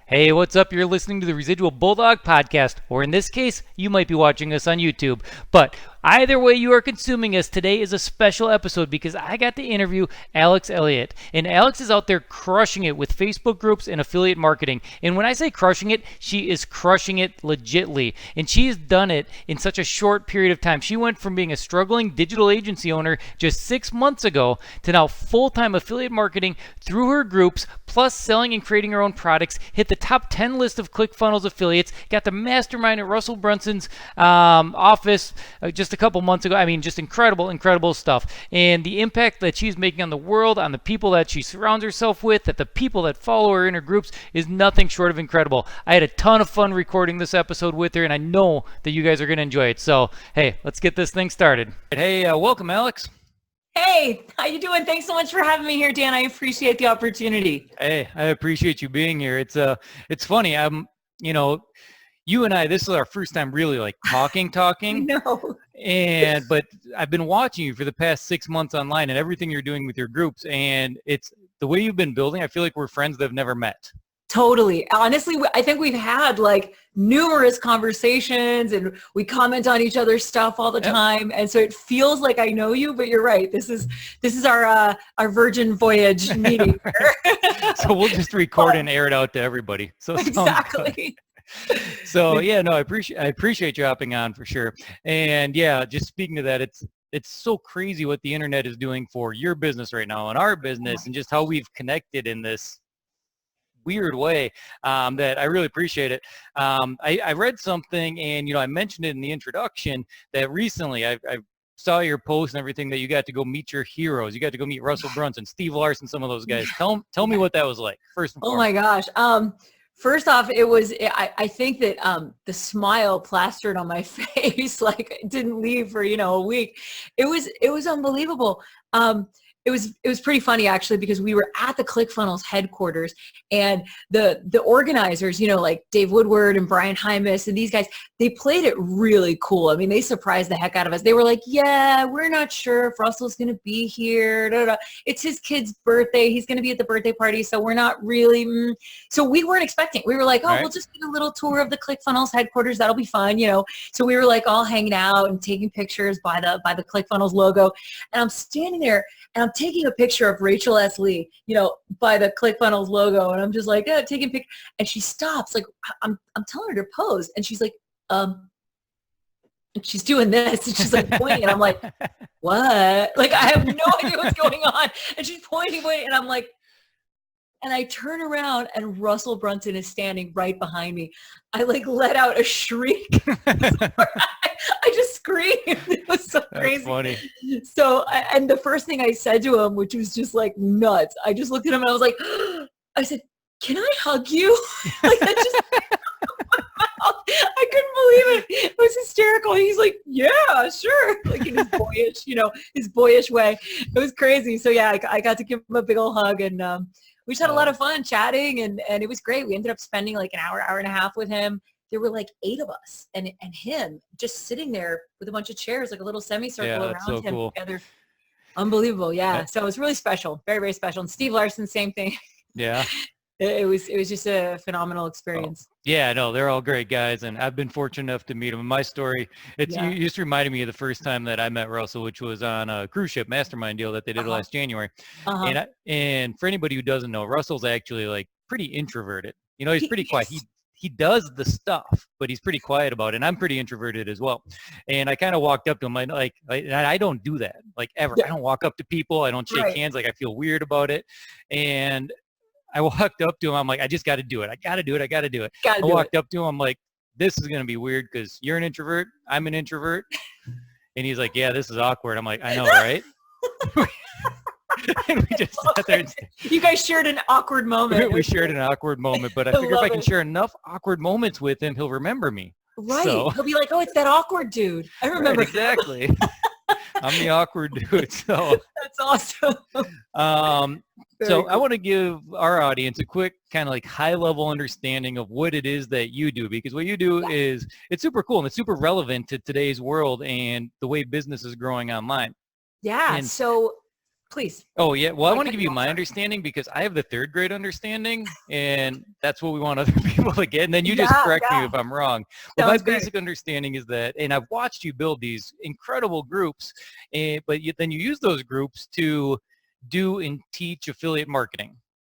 Hey, what's up? You're listening to the Residual Bulldog podcast, or in this case, you might be watching us on YouTube. But either way you are consuming us, today is a special episode because I got to interview Alex Elliot. And Alex is out there crushing it with Facebook groups and affiliate marketing. And when I say crushing it, she is crushing it legitly. And she has done it in such a short period of time. She went from being a struggling digital agency owner just 6 months ago to now full-time affiliate marketing through her groups, plus selling and creating her own products, hit the top 10 list of ClickFunnels affiliates, got the mastermind at Russell Brunson's office just a couple months ago. I mean, just incredible stuff. And the impact that she's making on the world, on the people that she surrounds herself with, that the people that follow her in her groups is nothing short of incredible. I had a ton of fun recording this episode with her, and I know that you guys are going to enjoy it. So, hey, let's get this thing started. Hey, welcome, Alex. Hey, how you doing? Thanks so much for having me here, Dan. I appreciate the opportunity. Hey, I appreciate you being here. It's funny. You and I, this is our first time really like talking. No. But I've been watching you for the past 6 months online and everything you're doing with your groups, and it's the way you've been building. I feel like we're friends that have never met. Totally. Honestly, I think we've had like numerous conversations and we comment on each other's stuff all the time. And so it feels like I know you, but you're right. This is our Virgin Voyage meeting. So we'll just record and air it out to everybody. So exactly. So yeah, no, I appreciate you hopping on for sure. And yeah, just speaking to that, it's so crazy what the internet is doing for your business right now and our business, and just how we've connected in this weird way that I really appreciate it. I read something, and I mentioned it in the introduction, that recently I saw your post and everything that you got to go meet your heroes. You got to go meet Russell Brunson, Steve Larson, some of those guys. Tell me what that was like, first and foremost. Oh my gosh. First off, I think that the smile plastered on my face, like it didn't leave for, a week. It was unbelievable. It was pretty funny actually, because we were at the ClickFunnels headquarters, and the organizers, like Dave Woodward and Brian Hymas and these guys, they played it really cool. I mean, they surprised the heck out of us. They were like, yeah, we're not sure if Russell's going to be here. Da, da, da. It's his kid's birthday. He's going to be at the birthday party. So we're not really, so we weren't expecting. We were like, oh, We'll just get a little tour of the ClickFunnels headquarters. That'll be fun, So we were like all hanging out and taking pictures by the ClickFunnels logo. And I'm standing there and I'm taking a picture of Rachel S. Lee, by the ClickFunnels logo. And I'm just like, yeah, taking picture. And she stops, like, I'm telling her to pose. And she's like, and she's doing this. And she's like pointing. And I'm like, what? Like, I have no idea what's going on. And she's pointing. And I'm like, and I turn around and Russell Brunson is standing right behind me. I like let out a shriek. I just screamed. It was so crazy. That's funny. So, and the first thing I said to him, which was just like nuts, I just looked at him and I was like, I said, can I hug you? Like that just I couldn't believe it. It was hysterical. He's like, yeah, sure. Like in his boyish way. It was crazy. So yeah, I got to give him a big old hug, and we just had a lot of fun chatting, and it was great. We ended up spending like an hour and a half with him. There were like 8 of us and him just sitting there with a bunch of chairs, like a little semicircle around him together. Unbelievable. Yeah. So it was really special. Very, very special. And Steve Larson, same thing. Yeah. It was just a phenomenal experience. Oh. Yeah, no, they're all great guys, and I've been fortunate enough to meet them. In my story, you just reminded me of the first time that I met Russell, which was on a cruise ship mastermind deal that they did last January. And for anybody who doesn't know, Russell's actually like pretty introverted. He's pretty quiet. He does the stuff, but he's pretty quiet about it. And I'm pretty introverted as well. And I kind of walked up to him, and I don't do that, like ever. I don't walk up to people. I don't shake hands. Like I feel weird about it. And I walked up to him. I'm like, I just got to do it. I got to do it. I walked up to him. I'm like, this is going to be weird because you're an introvert. I'm an introvert. And he's like, yeah, this is awkward. I'm like, I know, right? And we just sat there. You guys shared an awkward moment. We shared an awkward moment, but I figure if I can share enough awkward moments with him, he'll remember me. Right. So, he'll be like, oh, it's that awkward dude. I remember. Right, exactly. I'm the awkward dude. So that's awesome. So I want to give our audience a quick kind of like high level understanding of what it is that you do, because what you do is it's super cool and it's super relevant to today's world and the way business is growing online. Yeah. And so Please. Oh, yeah. Well, I want to cut give you you off, my sorry. understanding because I have the third grade understanding, and that's what we want other people to get. And then you just Yeah, correct me yeah. if I'm wrong. But my Sounds great. basic understanding is that, and I've watched you build these incredible groups, but then you use those groups to do and teach affiliate marketing. Is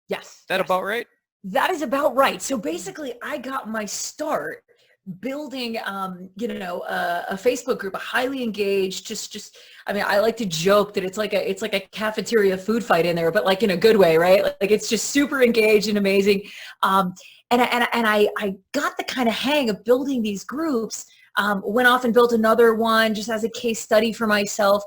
Yes, that yes. about right? That is about right. So basically, I got my start building, a Facebook group, a highly engaged, I mean, I like to joke that it's like a cafeteria food fight in there, but like in a good way, right? Like it's just super engaged and amazing. Um, and I got the kind of hang of building these groups. Went off and built another one just as a case study for myself.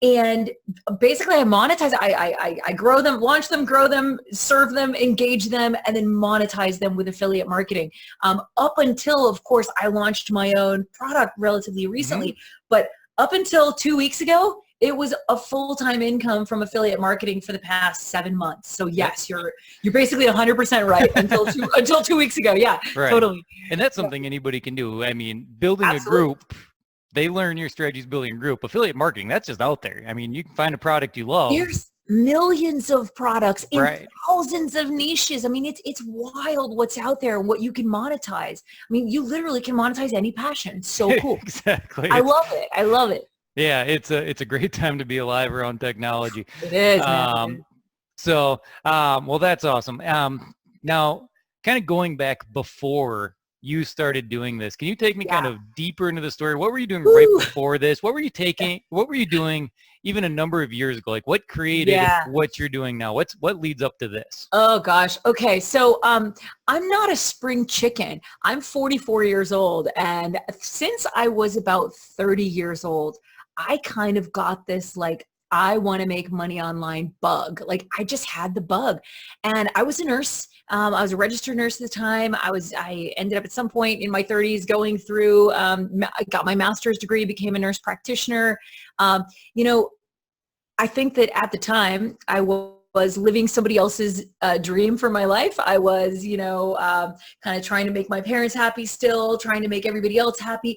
And basically I monetize, I grow them, launch them, grow them, serve them, engage them, and then monetize them with affiliate marketing. Up until, of course, I launched my own product relatively recently, but up until 2 weeks ago, it was a full-time income from affiliate marketing for the past 7 months. So yes, you're basically 100% right until 2 weeks ago. Yeah, Right. totally. And that's something anybody can do. I mean, building Absolutely. a group, they learn your strategies building a group. Affiliate marketing, that's just out there. I mean, you can find a product you love. There's millions of products in Right. thousands of niches. I mean, it's wild what's out there and what you can monetize. I mean, you literally can monetize any passion. It's so cool. Exactly. I love it. I love it. Yeah, it's a great time to be alive around technology. It is, man. It is. So, well, that's awesome. Now, kind of going back before you started doing this, can you take me kind Yeah. of deeper into the story? What were you doing Woo. right before this? What were you doing even a number of years ago? Like what created Yeah. what you're doing now? What leads up to this? Oh gosh. Okay. So I'm not a spring chicken. I'm 44 years old. And since I was about 30 years old, I kind of got this like, I want to make money online bug. Like I just had the bug. And I was a nurse. I was a registered nurse at the time. I ended up at some point in my 30s going through, I got my master's degree, became a nurse practitioner. You know, I think that at the time I was living somebody else's dream for my life. I was, kind of trying to make my parents happy still, trying to make everybody else happy.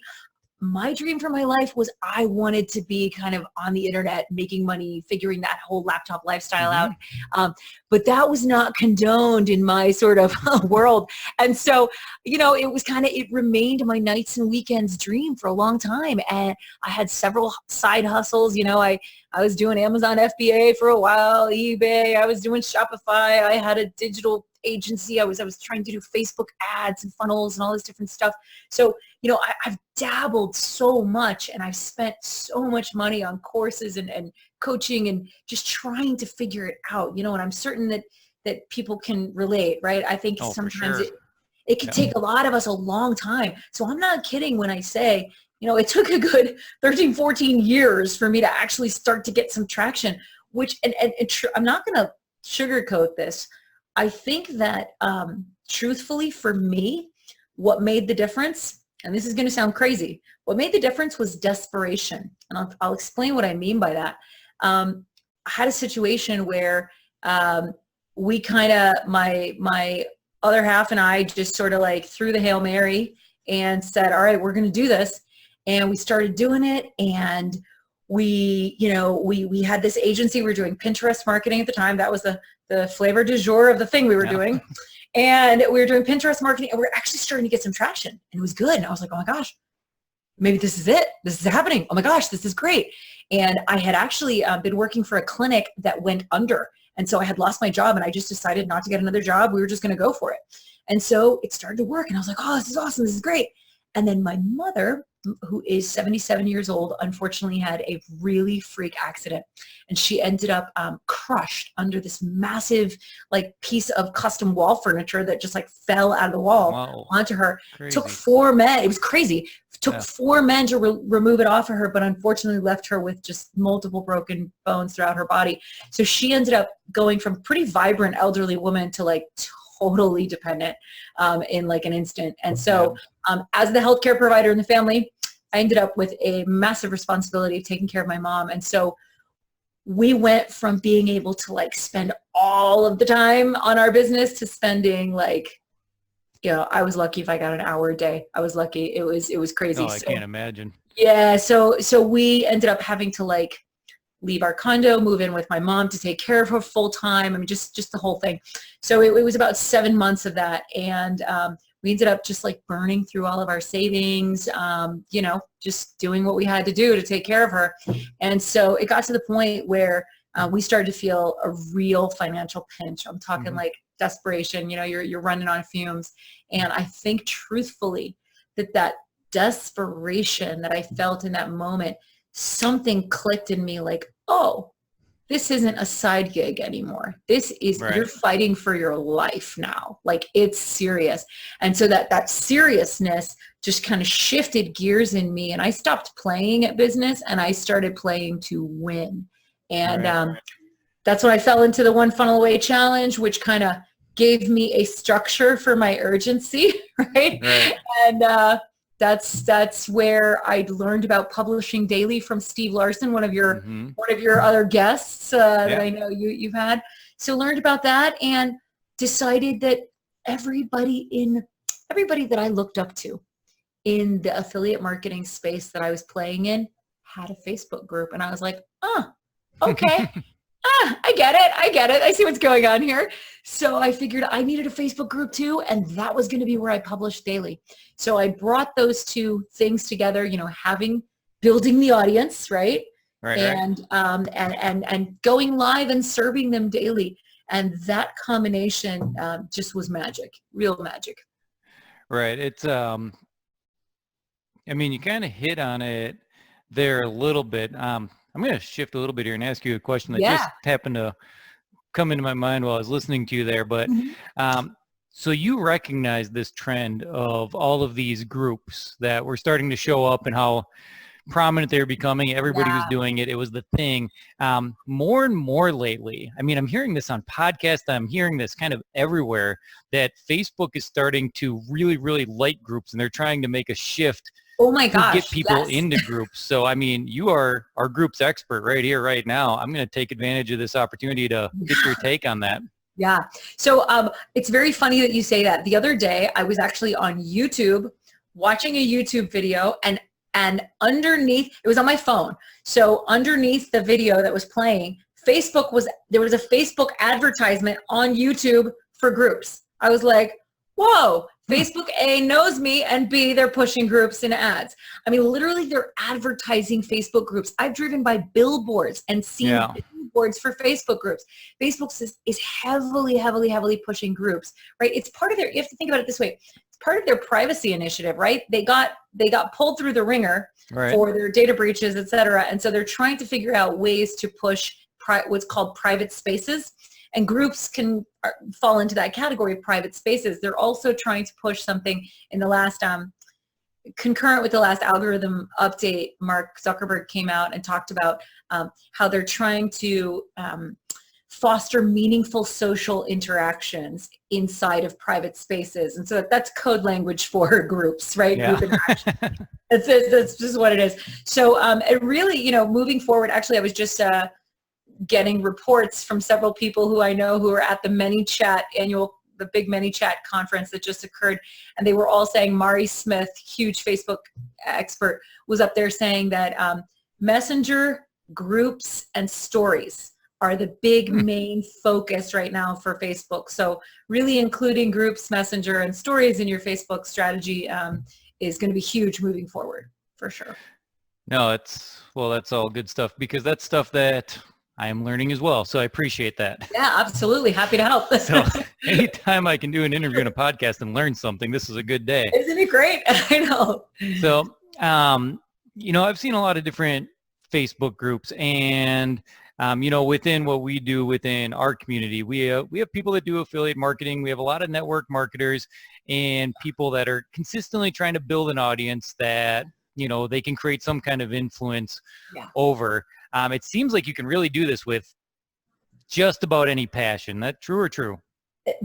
My dream for my life was I wanted to be kind of on the internet, making money, figuring that whole laptop lifestyle out. But that was not condoned in my sort of world. And so, it remained my nights and weekends dream for a long time. And I had several side hustles. I was doing Amazon FBA for a while, eBay. I was doing Shopify. I had a digital agency. I was trying to do Facebook ads and funnels and all this different stuff. So, I've dabbled so much and I've spent so much money on courses and coaching and just trying to figure it out, and I'm certain that people can relate, right? I think sometimes it can take a lot of us a long time. So I'm not kidding when I say, it took a good 13, 14 years for me to actually start to get some traction, which, I'm not going to sugarcoat this. I think that truthfully for me, what made the difference, and this is going to sound crazy, what made the difference was desperation. And I'll explain what I mean by that. I had a situation where we kind of, my other half and I just sort of like threw the Hail Mary and said, all right, we're going to do this. And we started doing it. And we had this agency. We were doing Pinterest marketing at the time. That was the flavor du jour of the thing we were doing. And we were doing Pinterest marketing and we were actually starting to get some traction and it was good. And I was like, oh my gosh, maybe this is it. This is happening. Oh my gosh, this is great. And I had actually been working for a clinic that went under. And so I had lost my job and I just decided not to get another job. We were just going to go for it. And so it started to work and I was like, oh, this is awesome. This is great. And then my mother, who is 77 years old, unfortunately had a really freak accident. And she ended up crushed under this massive like piece of custom wall furniture that just like fell out of the wall onto her. Crazy. Took 4 men. It was crazy. Took 4 men to remove it off of her, but unfortunately left her with just multiple broken bones throughout her body. So she ended up going from pretty vibrant elderly woman to like totally dependent in like an instant. And so as the healthcare provider in the family, I ended up with a massive responsibility of taking care of my mom. And so we went from being able to like spend all of the time on our business to spending like, I was lucky if I got an hour a day. I was lucky. It was crazy. Oh, I can't imagine. Yeah. So we ended up having to like leave our condo, move in with my mom to take care of her full time. I mean, just the whole thing. So it was about 7 months of that. And we ended up just like burning through all of our savings, just doing what we had to do to take care of her. And so it got to the point where we started to feel a real financial pinch. I'm talking like desperation, you're running on fumes. And I think truthfully that desperation that I felt in that moment, something clicked in me like, oh, this isn't a side gig anymore. This is, you're fighting for your life now. Like, it's serious. And so that seriousness just kind of shifted gears in me, and I stopped playing at business and I started playing to win. And that's when I fell into the One Funnel Away challenge, which kind of gave me a structure for my urgency, right? And that's where I learned about publishing daily from Steve Larson, one of your other guests that I know you've had. So learned about that and decided that everybody that I looked up to in the affiliate marketing space that I was playing in had a Facebook group, and I was like, okay. I get it. I see what's going on here. So I figured I needed a Facebook group too, and that was going to be where I published daily. So I brought those two things together, building the audience, right? And going live and serving them daily. And that combination just was magic, real magic. Right. It's, you kind of hit on it there a little bit. I'm going to shift a little bit here and ask you a question that just happened to come into my mind while I was listening to you there. But so you recognize this trend of all of these groups that were starting to show up and how prominent they were becoming. Everybody was doing it. It was the thing. More and more lately, I'm hearing this on podcasts. I'm hearing this kind of everywhere, that Facebook is starting to really, really like groups, and they're trying to make a shift to get people into groups. So, you are our group's expert right here, right now. I'm going to take advantage of this opportunity to get your take on that. Yeah. So it's very funny that you say that. The other day, I was actually on YouTube watching a YouTube video, and underneath, it was on my phone. So underneath the video that was playing, there was a Facebook advertisement on YouTube for groups. I was like, whoa, Facebook A knows me, and B, they're pushing groups and ads. Literally they're advertising Facebook groups. I've driven by billboards and seen billboards for Facebook groups. Facebook is heavily, heavily, heavily pushing groups, right? It's part of you have to think about it this way. It's part of their privacy initiative, right? They got pulled through the ringer for their data breaches, et cetera. And so they're trying to figure out ways to push what's called private spaces. And groups can fall into that category of private spaces. They're also trying to push something in the last, concurrent with the last algorithm update. Mark Zuckerberg came out and talked about how they're trying to foster meaningful social interactions inside of private spaces. And so that's code language for groups, right? Yeah. Group interaction. That's just what it is. So it really, moving forward, actually, I was just getting reports from several people who I know who are at the the big ManyChat conference that just occurred. And they were all saying, Mari Smith, huge Facebook expert, was up there saying that Messenger, groups, and stories are the big main focus right now for Facebook. So really including groups, Messenger, and stories in your Facebook strategy is going to be huge moving forward, for sure. No, that's all good stuff, because that's stuff that I am learning as well. So I appreciate that. Yeah, absolutely. Happy to help. So anytime I can do an interview and a podcast and learn something, this is a good day. Isn't it great? I know. So, I've seen a lot of different Facebook groups, and, within what we do within our community, we have people that do affiliate marketing. We have a lot of network marketers and people that are consistently trying to build an audience that, they can create some kind of influence over. It seems like you can really do this with just about any passion. That true or true?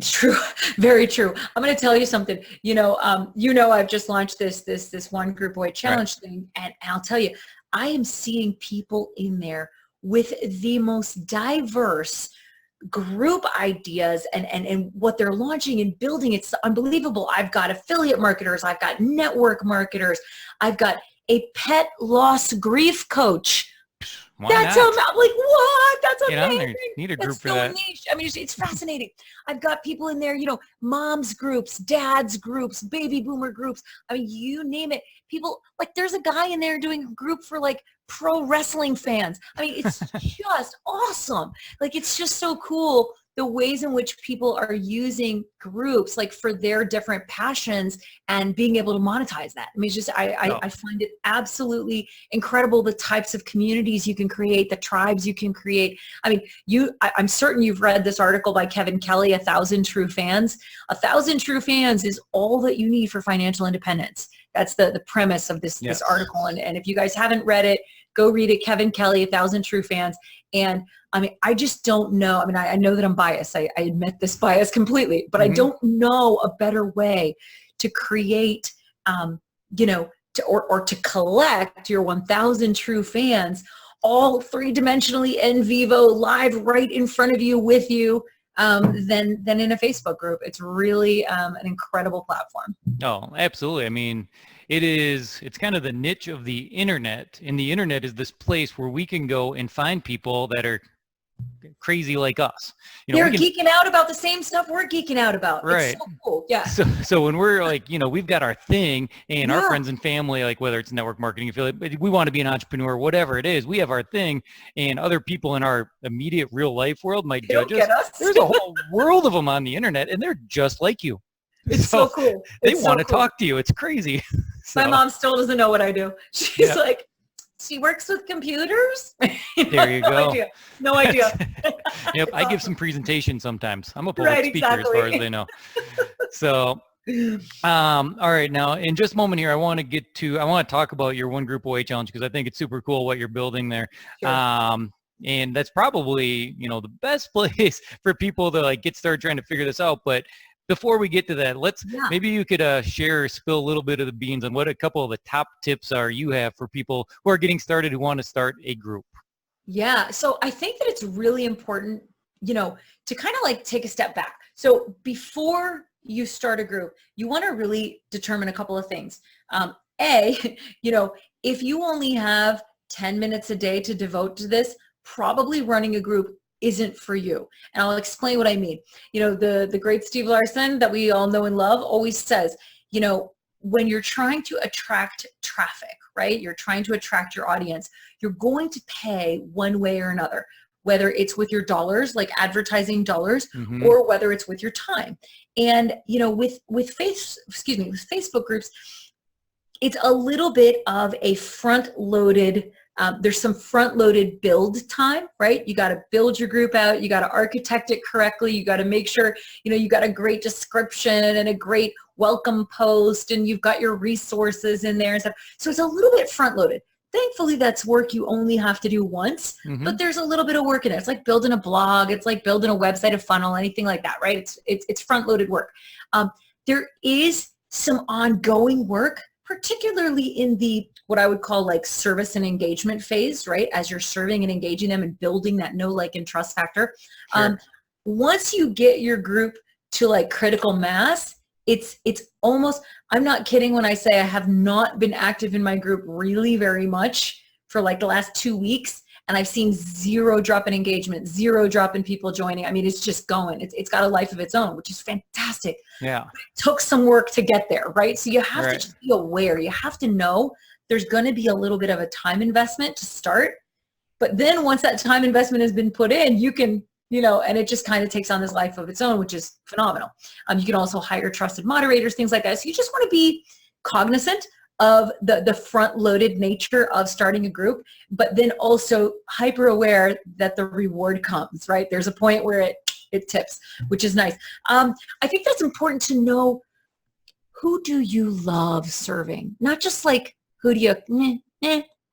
True. Very true. I'm going to tell you something. I've just launched this one group away challenge thing. And I'll tell you, I am seeing people in there with the most diverse group ideas and what they're launching and building. It's unbelievable. I've got affiliate marketers. I've got network marketers. I've got a pet loss grief coach. Why That's not? I'm like, what? That's Get on there. amazing. Need a group That's for so that. niche. I mean, it's fascinating. I've got people in there, moms groups, dads groups, baby boomer groups. I mean, you name it. People, like, there's a guy in there doing a group for like pro wrestling fans. I mean, it's just awesome. Like, it's just so cool the ways in which people are using groups like for their different passions and being able to monetize that. I mean, it's just, I find it absolutely incredible, the types of communities you can create, the tribes you can create. I mean, I'm certain you've read this article by Kevin Kelly, 1,000 True Fans. 1,000 True Fans is all that you need for financial independence. That's the premise of this article. And if you guys haven't read it, go read it. Kevin Kelly, 1,000 True Fans. And I mean, I just don't know. I mean, I know that I'm biased. I admit this bias completely, but I don't know a better way to create, or to collect your 1,000 true fans, all three-dimensionally in vivo, live right in front of you, with you, than in a Facebook group. It's really an incredible platform. Oh, absolutely. I mean, it's kind of the niche of the internet, and the internet is this place where we can go and find people that are crazy like us. They're geeking out about the same stuff we're geeking out about. Right. It's so cool. Yeah. So when we're like, we've got our thing, and our friends and family, like whether it's network marketing affiliate, we want to be an entrepreneur, whatever it is, we have our thing, and other people in our immediate real life world might judge us. There's a whole world of them on the internet, and they're just like you. It's so cool. They want to talk to you. It's crazy. My mom still doesn't know what I do. She's like, she works with computers. There you go. No idea. Yep. I give some presentation sometimes. I'm a public speaker as far as they know. So, all right. Now, in just a moment here, I want to talk about your One Group Away challenge, because I think it's super cool what you're building there. Sure. And that's probably, the best place for people to like get started trying to figure this out. But before we get to that, maybe you could spill a little bit of the beans on what a couple of the top tips are you have for people who are getting started, who want to start a group. Yeah. So I think that it's really important, to kind of like take a step back. So before you start a group, you want to really determine a couple of things. If you only have 10 minutes a day to devote to this, probably running a group isn't for you. And I'll explain what I mean. The great Steve Larson that we all know and love always says, when you're trying to attract traffic, right? You're trying to attract your audience, you're going to pay one way or another, whether it's with your dollars, like advertising dollars, or whether it's with your time. And, with Facebook groups, it's a little bit of a front-loaded there's some front-loaded build time, right? You got to build your group out. You got to architect it correctly. You got to make sure, you got a great description and a great welcome post, and you've got your resources in there and stuff. So it's a little bit front-loaded. Thankfully, that's work you only have to do once, but there's a little bit of work in it. It's like building a blog. It's like building a website, a funnel, anything like that, right? It's front-loaded work. There is some ongoing work, particularly in the what I would call like service and engagement phase, right? As you're serving and engaging them and building that know, like, and trust factor. Sure. Once you get your group to like critical mass, it's almost, I'm not kidding when I say I have not been active in my group really very much for like the last 2 weeks. And I've seen zero drop in engagement, zero drop in people joining. I mean, it's just going. It's got a life of its own, which is fantastic. Yeah. But it took some work to get there, right? So you have to just be aware. You have to know there's going to be a little bit of a time investment to start. But then once that time investment has been put in, you can, and it just kind of takes on this life of its own, which is phenomenal. You can also hire trusted moderators, things like that. So you just want to be cognizant of the front-loaded nature of starting a group, but then also hyper aware that the reward comes, right? There's a point where it tips, which is nice. I think that's important to know, who do you love serving? Not just like, who do you,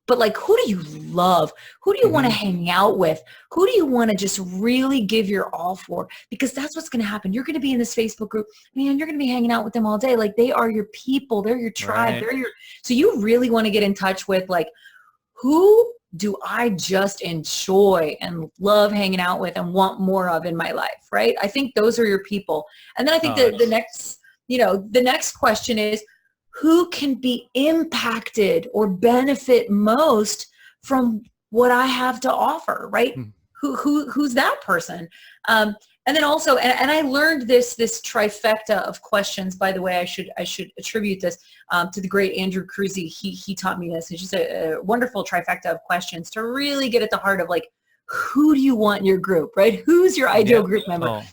but like, who do you love? Who do you want to hang out with? Who do you want to just really give your all for? Because that's what's going to happen. You're going to be in this Facebook group, man, you're going to be hanging out with them all day. Like, they are your people. They're your tribe. Right. So you really want to get in touch with, like, who do I just enjoy and love hanging out with and want more of in my life, right? I think those are your people. And then I think the next question is, who can be impacted or benefit most from what I have to offer, right? Who's that person? And then also, and I learned this trifecta of questions. By the way, I should attribute this to the great Andrew Cruzy. He taught me this. It's just a wonderful trifecta of questions to really get at the heart of like, who do you want in your group, right? Who's your ideal group member?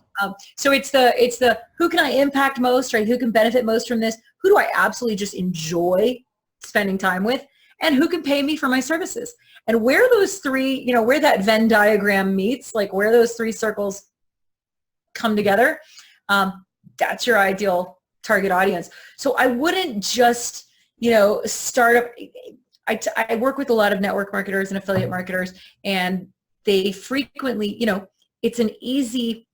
So it's the who can I impact most, right? Who can benefit most from this? Who do I absolutely just enjoy spending time with? And who can pay me for my services? And where those three, where that Venn diagram meets, like where those three circles come together, that's your ideal target audience. So I wouldn't just, start up. I work with a lot of network marketers and affiliate marketers, and they frequently, it's an easy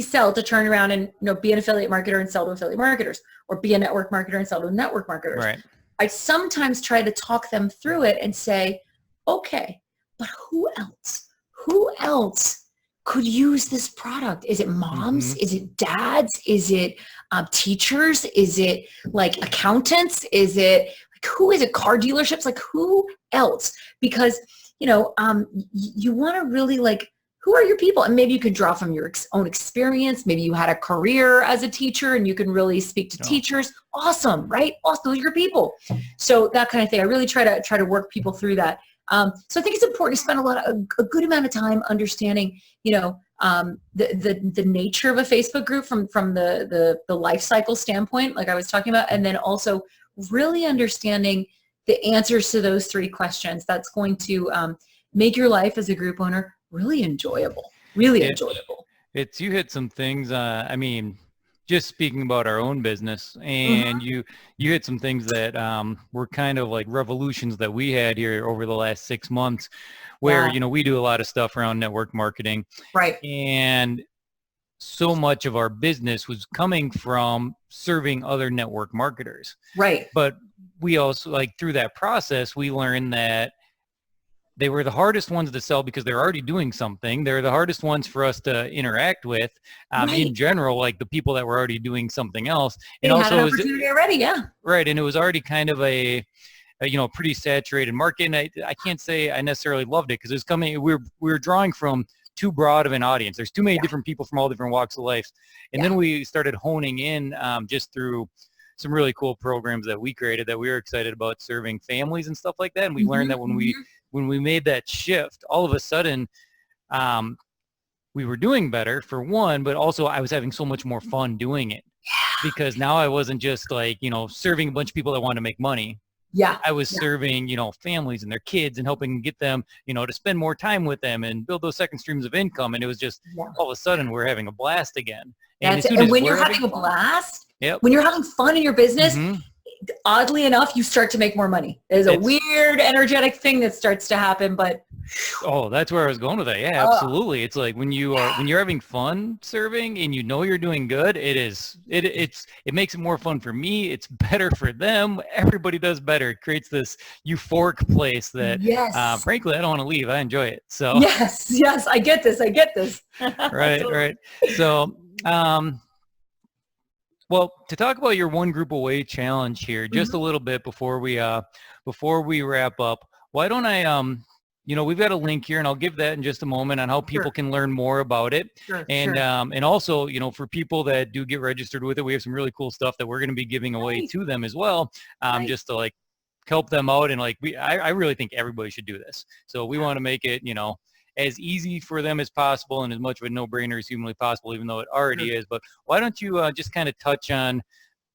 sell to turn around and, be an affiliate marketer and sell to affiliate marketers, or be a network marketer and sell to network marketers. Right. I sometimes try to talk them through it and say, okay, but who else could use this product? Is it moms? Is it dads? Is it teachers? Is it like accountants? Is it like, who is it? Car dealerships? Like who else? Because, you want to really like, who are your people? And maybe you could draw from your own experience. Maybe you had a career as a teacher and you can really speak to teachers. Awesome, right? Awesome, those are your people. So that kind of thing. I really try to work people through that. So I think it's important to spend a good amount of time understanding, the nature of a Facebook group from the life cycle standpoint, like I was talking about, and then also really understanding the answers to those three questions. That's going to make your life as a group owner really enjoyable, enjoyable. You hit some things. I mean, just speaking about our own business, and you hit some things that were kind of like revolutions that we had here over the last 6 months, where we do a lot of stuff around network marketing, right? And so much of our business was coming from serving other network marketers, right? But we also, like, through that process, we learned that they were the hardest ones to sell because they're already doing something. They're the hardest ones for us to interact with, in general, like the people that were already doing something else. They and had also an opportunity already, yeah. Right, and it was already kind of a pretty saturated market. And I can't say I necessarily loved it because it was coming. We were drawing from too broad of an audience. There's too many different people from all different walks of life. And then we started honing in just through some really cool programs that we created that we were excited about, serving families and stuff like that. And we learned that when we made that shift, all of a sudden we were doing better, for one, but also I was having so much more fun doing it because now I wasn't just like, serving a bunch of people that wanted to make money. Yeah. I was serving, families and their kids and helping get them, to spend more time with them and build those second streams of income. And it was just all of a sudden we're having a blast again. And when you're having a blast, when you're having fun in your business, oddly enough, you start to make more money. There's a weird energetic thing that starts to happen, but that's where I was going with that. Yeah, absolutely. It's like when you're having fun serving and you're doing good, it makes it more fun for me. It's better for them. Everybody does better. It creates this euphoric place that frankly I don't want to leave. I enjoy it. So yes, I get this. Right. So well, to talk about your One Group Away challenge here, just a little bit before we wrap up, why don't I we've got a link here, and I'll give that in just a moment on how people can learn more about it. And also, for people that do get registered with it, we have some really cool stuff that we're going to be giving away to them as well, just to like help them out. And like I really think everybody should do this. So we want to make it, as easy for them as possible and as much of a no-brainer as humanly possible, even though it already is. But why don't you just kind of touch on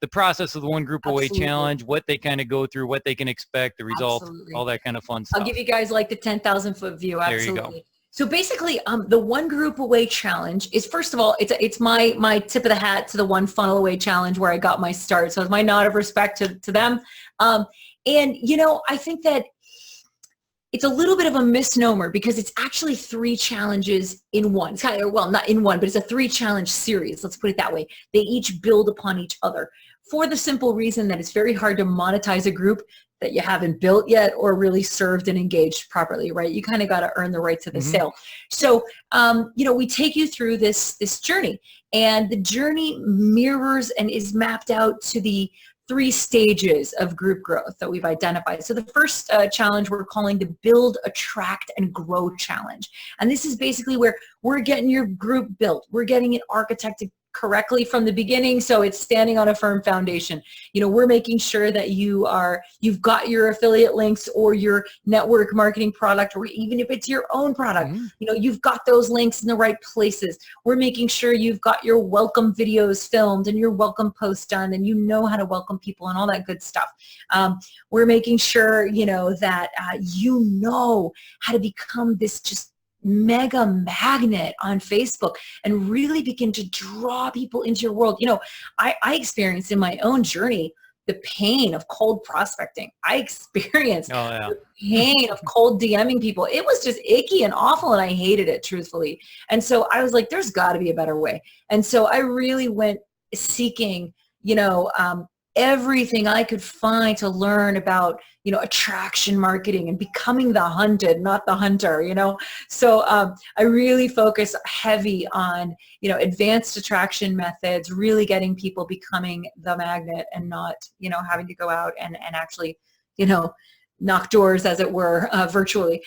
the process of the One Group Away challenge, what they kind of go through, what they can expect, the result, all that kind of fun stuff. I'll give you guys like the 10,000 foot view. Absolutely. There you go. So basically, the One Group Away challenge is, first of all, it's my tip of the hat to the One Funnel Away challenge where I got my start. So it's my nod of respect to them. And I think that it's a little bit of a misnomer because it's actually 3 challenges in one. It's kind of, well, not in one, but it's a 3 challenge series. Let's put it that way. They each build upon each other for the simple reason that it's very hard to monetize a group that you haven't built yet or really served and engaged properly, right? You kind of got to earn the right to the sale. So, we take you through this journey, and the journey mirrors and is mapped out to the 3 stages of group growth that we've identified. So the first challenge we're calling the Build, Attract, and Grow Challenge. And this is basically where we're getting your group built. We're getting it architected correctly from the beginning, so it's standing on a firm foundation. We're making sure that you've got your affiliate links or your network marketing product, or even if it's your own product, you've got those links in the right places. We're making sure you've got your welcome videos filmed and your welcome posts done, and you know how to welcome people and all that good stuff. We're making sure that you know how to become this just mega magnet on Facebook and really begin to draw people into your world. I experienced in my own journey the pain of cold prospecting. I experienced the pain of cold DMing people. It was just icky and awful, and I hated it, truthfully. And so I was like, there's got to be a better way. And so I really went seeking, everything I could find to learn about, attraction marketing and becoming the hunted, not the hunter, So I really focus heavy on, advanced attraction methods, really getting people becoming the magnet and not, having to go out and actually, knock doors, as it were, virtually.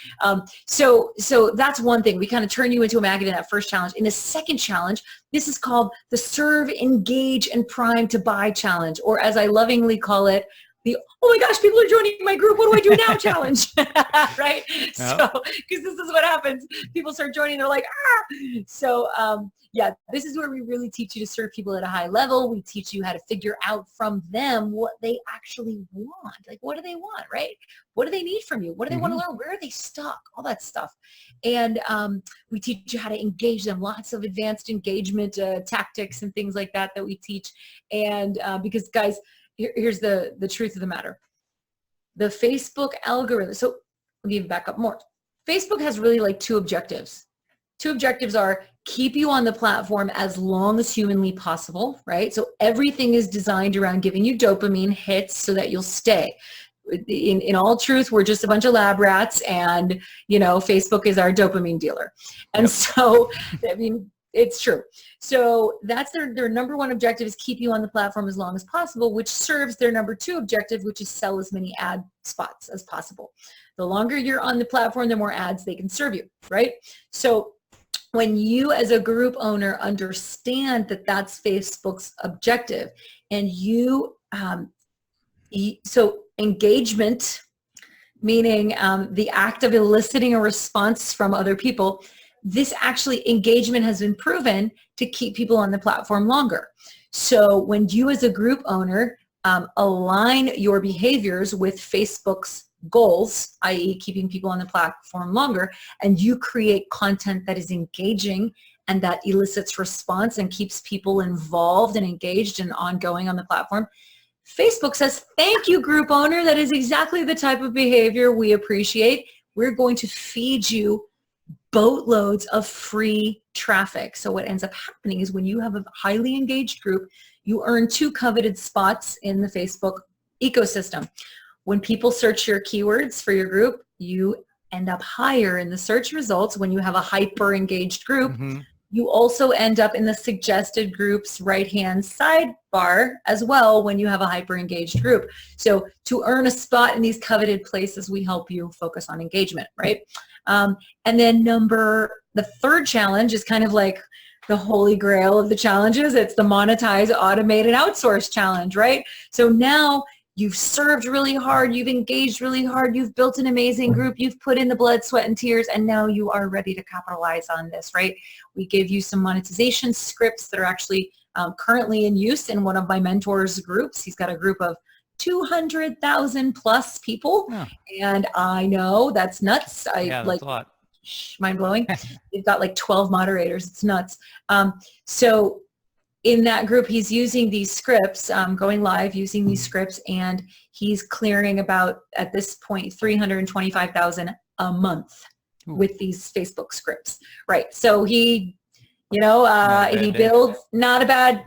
So that's one thing. We kind of turn you into a magnet in that first challenge. In the second challenge, this is called the Serve, Engage, and Prime to Buy Challenge, or as I lovingly call it, the oh my gosh, people are joining my group, what do I do now challenge, right? Yep. So, because this is what happens. People start joining, they're like, ah! So, this is where we really teach you to serve people at a high level. We teach you how to figure out from them what they actually want. Like, what do they want, right? What do they need from you? What do they want to learn? Where are they stuck? All that stuff. And we teach you how to engage them. Lots of advanced engagement tactics and things like that we teach. And because, guys, here's the truth of the matter. The Facebook algorithm, so let me back up more. Facebook has really like 2 objectives. 2 objectives are keep you on the platform as long as humanly possible, right? So everything is designed around giving you dopamine hits so that you'll stay. In all truth, we're just a bunch of lab rats, and, Facebook is our dopamine dealer. And so, it's true. So that's their number 1 objective, is keep you on the platform as long as possible, which serves their number 2 objective, which is sell as many ad spots as possible. The longer you're on the platform, the more ads they can serve you, right? So when you as a group owner understand that that's Facebook's objective, and so engagement, meaning the act of eliciting a response from other people, this actually engagement has been proven to keep people on the platform longer. So when you as a group owner align your behaviors with Facebook's goals, i.e. keeping people on the platform longer, and you create content that is engaging and that elicits response and keeps people involved and engaged and ongoing on the platform, Facebook says, thank you, group owner. That is exactly the type of behavior we appreciate. We're going to feed you boatloads of free traffic. So what ends up happening is when you have a highly engaged group, you earn 2 coveted spots in the Facebook ecosystem. When people search your keywords for your group, you end up higher in the search results when you have a hyper engaged group. You also end up in the suggested groups right-hand sidebar as well when you have a hyper-engaged group. So to earn a spot in these coveted places, we help you focus on engagement, right? And then the third challenge is kind of like the holy grail of the challenges. It's the monetize, automate, and outsource challenge, right? So now you've served really hard, you've engaged really hard, you've built an amazing group, you've put in the blood, sweat, and tears, and now you are ready to capitalize on this, right? We give you some monetization scripts that are actually currently in use in one of my mentors' groups. He's got a group of 200,000 plus people, and I know that's nuts. That's a lot. Mind blowing. They've got like 12 moderators. It's nuts. So in that group, he's using these scripts, going live using these scripts, and he's clearing about, at this point, 325,000 a month with these Facebook scripts, right? So he, he builds not a bad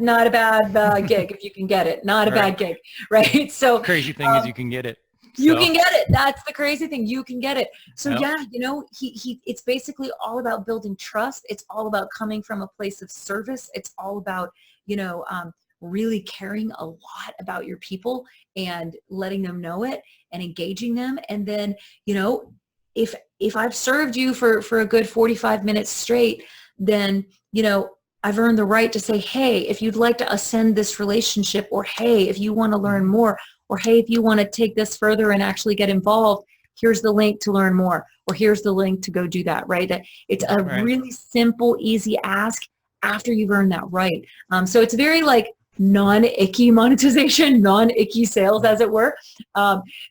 gig if you can get it, not a bad gig, right? So crazy thing is you can get it. You can get it. That's the crazy thing. You can get it. So it's basically all about building trust. It's all about coming from a place of service. It's all about, really caring a lot about your people and letting them know it and engaging them. And then, if I've served you for a good 45 minutes straight, then, I've earned the right to say, hey, if you'd like to ascend this relationship, or hey, if you want to learn more, or hey, if you want to take this further and actually get involved, here's the link to learn more, or here's the link to go do that, right? It's a really simple, easy ask after you've earned that right. So it's very like non-icky monetization, non-icky sales, as it were.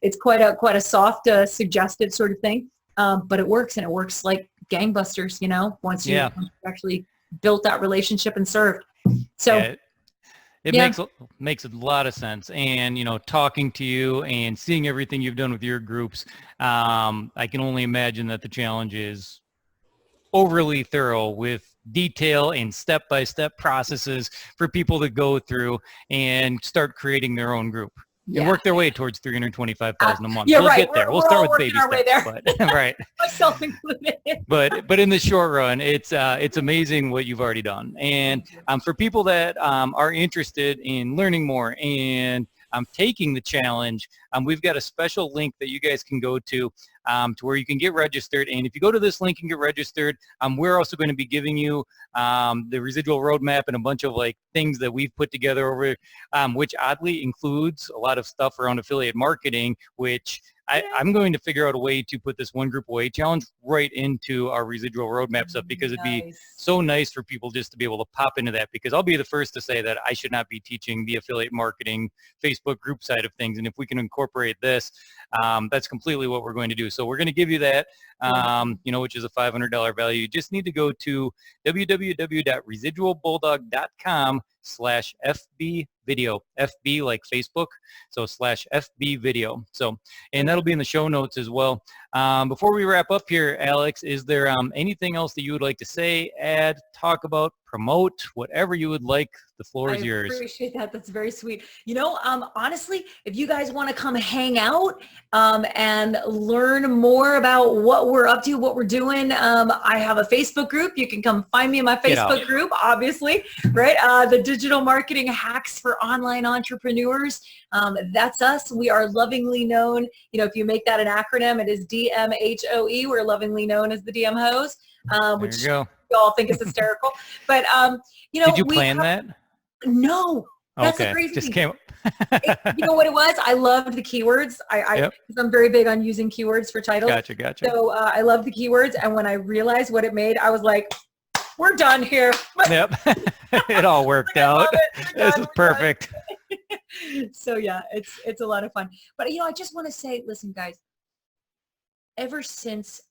It's quite a soft, suggestive sort of thing, but it works, and it works like gangbusters, once you actually built that relationship and served. So it makes a lot of sense. And, talking to you and seeing everything you've done with your groups, I can only imagine that the challenge is overly thorough with detail and step-by-step processes for people to go through and start creating their own group and work their way towards $325,000 a month. We'll get there. We'll start with baby steps, but right. Myself included. But in the short run, it's amazing what you've already done. And for people that are interested in learning more and taking the challenge, we've got a special link that you guys can go to where you can get registered. And if you go to this link and get registered, we're also going to be giving you the Residual roadmap and a bunch of like things that we've put together over, which oddly includes a lot of stuff around affiliate marketing, which I'm going to figure out a way to put this one group away challenge right into our Residual roadmap stuff, because it'd be so nice for people just to be able to pop into that, because I'll be the first to say that I should not be teaching the affiliate marketing Facebook group side of things. And if we can incorporate this, that's completely what we're going to do. So we're going to give you that, which is a $500 value. You just need to go to www.residualbulldog.com/FB video, FB like Facebook, so /FB video. So, and that'll be in the show notes as well. Before we wrap up here, Alex, is there anything else that you would like to say, add, talk about, promote, whatever you would like? The floor is yours. I appreciate that. That's very sweet. Honestly, if you guys want to come hang out and learn more about what we're up to, what we're doing, I have a Facebook group. You can come find me in my Facebook group, obviously, right? The Digital Marketing Hacks for Online Entrepreneurs. That's us. We are lovingly known. If you make that an acronym, it is DMHOE. We're lovingly known as the DMHOS, which you all think is hysterical. But, did you plan that? No. That's the crazy just thing. came You know what it was? I loved the keywords. Because I'm very big on using keywords for titles. Gotcha. So I love the keywords. And when I realized what it made, I was like, we're done here. Yep. It all worked out. This is perfect. So yeah, it's a lot of fun. But I just want to say, listen, guys, ever since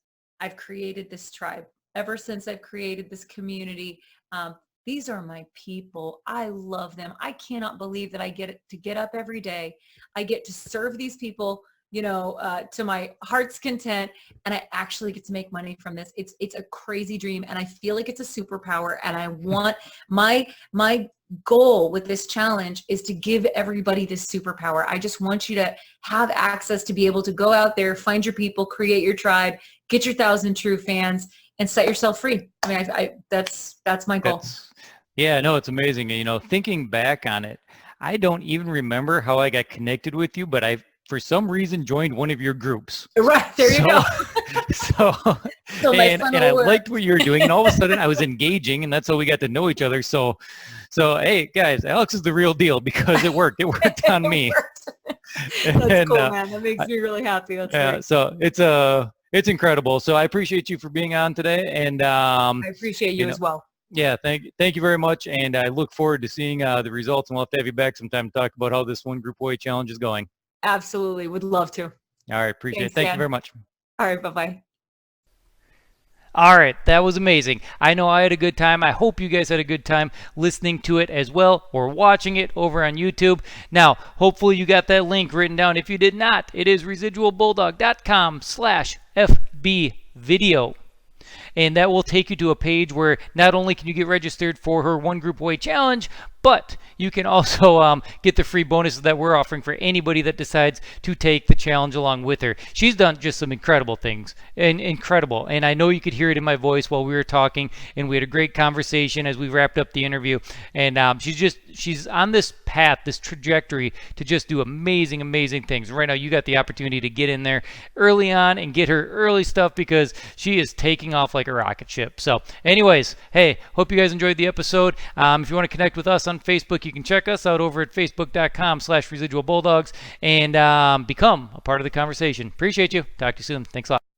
I've created this tribe, ever since I've created this community, these are my people. I love them. I cannot believe that I get to get up every day. I get to serve these people, to my heart's content, and I actually get to make money from this. It's a crazy dream, and I feel like it's a superpower, and I want my goal with this challenge is to give everybody this superpower. I just want you to have access to be able to go out there, find your people, create your tribe, get your 1,000 true fans, and set yourself free. I mean, that's my goal. It's amazing. Thinking back on it, I don't even remember how I got connected with you, but I, for some reason, joined one of your groups. Right, there you go. And I liked what you were doing, and all of a sudden I was engaging, and that's how we got to know each other. So hey, guys, Alex is the real deal, because it worked. It worked on me. That's cool, man. That makes me really happy. That's great. So it's incredible. So I appreciate you for being on today, and I appreciate you as well. Yeah, thank you very much, and I look forward to seeing the results, and we'll have to have you back sometime to talk about how this one group away challenge is going. Absolutely, would love to. All right, appreciate it. Thank you very much. All right, bye-bye. All right, that was amazing. I know I had a good time. I hope you guys had a good time listening to it as well, or watching it over on YouTube. Now, hopefully you got that link written down. If you did not, it is residualbulldog.com/FB video. and that will take you to a page where not only can you get registered for her one group away challenge, but you can also get the free bonuses that we're offering for anybody that decides to take the challenge along with her. She's done just some incredible things, and incredible. And I know you could hear it in my voice while we were talking, and we had a great conversation as we wrapped up the interview. And she's on this path, this trajectory to just do amazing, amazing things. Right now, you got the opportunity to get in there early on and get her early stuff because she is taking off like a rocket ship. So, anyways, hey, hope you guys enjoyed the episode. If you want to connect with us on Facebook, you can check us out over at facebook.com/residualbulldogs and become a part of the conversation. Appreciate you. Talk to you soon. Thanks a lot.